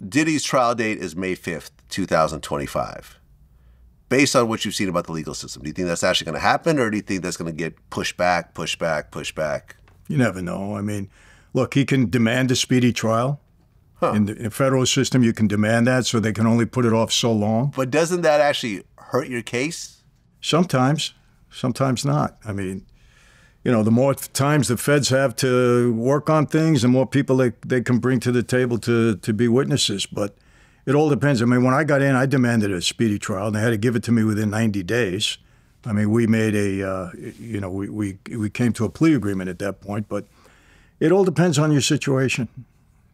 Diddy's trial date is May 5th, 2025. Based on what you've seen about the legal system, do you think that's actually going to happen, or do you think that's going to get pushed back, pushed back, pushed back? You never know. I mean, look, he can demand a speedy trial. Huh. In the federal system, you can demand that, so they can only put it off so long. But doesn't that actually hurt your case? Sometimes. Sometimes not. I mean, you know, the more times the feds have to work on things, the more people they can bring to the table to be witnesses. But it all depends. I mean, when I got in, I demanded a speedy trial, and they had to give it to me within 90 days. I mean, we made a, you know, we came to a plea agreement at that point. But it all depends on your situation.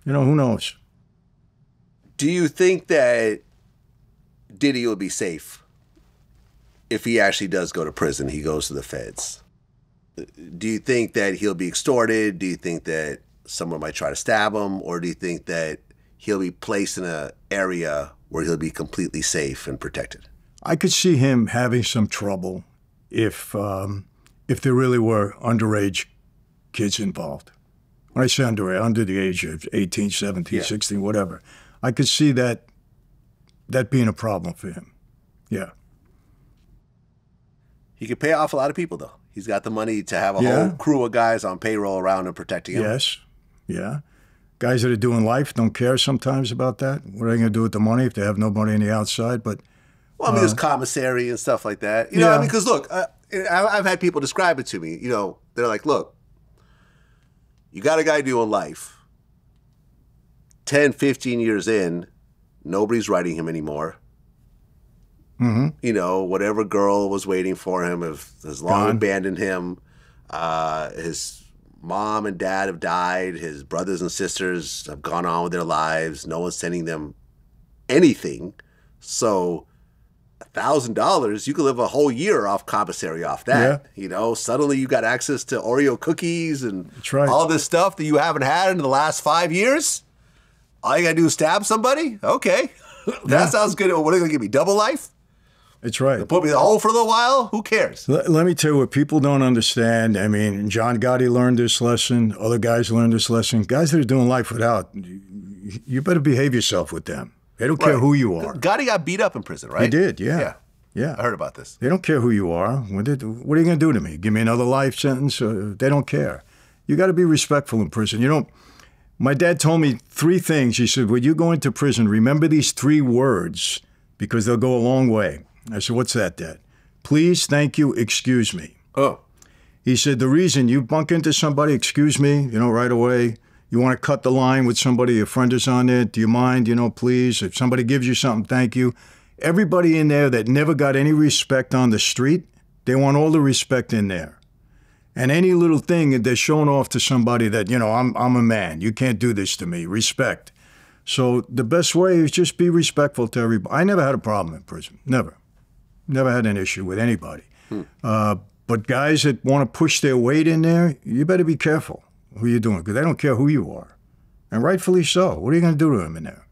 You know, who knows? Do you think that Diddy will be safe if he actually does go to prison, he goes to the feds? Do you think that he'll be extorted? Do you think that someone might try to stab him? Or do you think that he'll be placed in an area where he'll be completely safe and protected? I could see him having some trouble if there really were underage kids involved. When I say underage, under the age of 18, 17, 16, whatever, I could see that being a problem for him. Yeah. He could pay off a lot of people, though. He's got the money to have a whole crew of guys on payroll around him protecting him. Yes, yeah. Guys that are doing life don't care sometimes about that. What are they going to do with the money if they have nobody on the outside? But well, I mean, there's commissary and stuff like that. You know, I mean, because look, I've had people describe it to me. You know, they're like, look, you got a guy doing life. 10, 15 years in, nobody's writing him anymore. Mm-hmm. You know, whatever girl was waiting for him has long abandoned him. His mom and dad have died. His brothers and sisters have gone on with their lives. No one's sending them anything. So $1,000, you could live a whole year off commissary off that. Yeah. You know, suddenly you got access to Oreo cookies and right. all this stuff that you haven't had in the last 5 years. All you got to do is stab somebody? Okay. That sounds good. What are they going to give me, double life? That's right. They put me in the hole for a little while? Who cares? Let me tell you what people don't understand. I mean, John Gotti learned this lesson. Other guys learned this lesson. Guys that are doing life without, you better behave yourself with them. They don't care who you are. Gotti got beat up in prison, right? He did, yeah. I heard about this. They don't care who you are. What are you going to do to me? Give me another life sentence? They don't care. You got to be respectful in prison. You know, my dad told me 3 things. He said, when you go into prison, remember these 3 words because they'll go a long way. I said, what's that, Dad? Please, thank you, excuse me. Oh. He said, the reason you bump into somebody, excuse me, you know, right away. You want to cut the line with somebody, your friend is on there, do you mind, you know, please? If somebody gives you something, thank you. Everybody in there that never got any respect on the street, they want all the respect in there. And any little thing that they're showing off to somebody that, you know, I'm a man, you can't do this to me, respect. So the best way is just be respectful to everybody. I never had a problem in prison, never. Never had an issue with anybody. But guys that want to push their weight in there, you better be careful who you're doing, because they don't care who you are. And rightfully so. What are you going to do to them in there?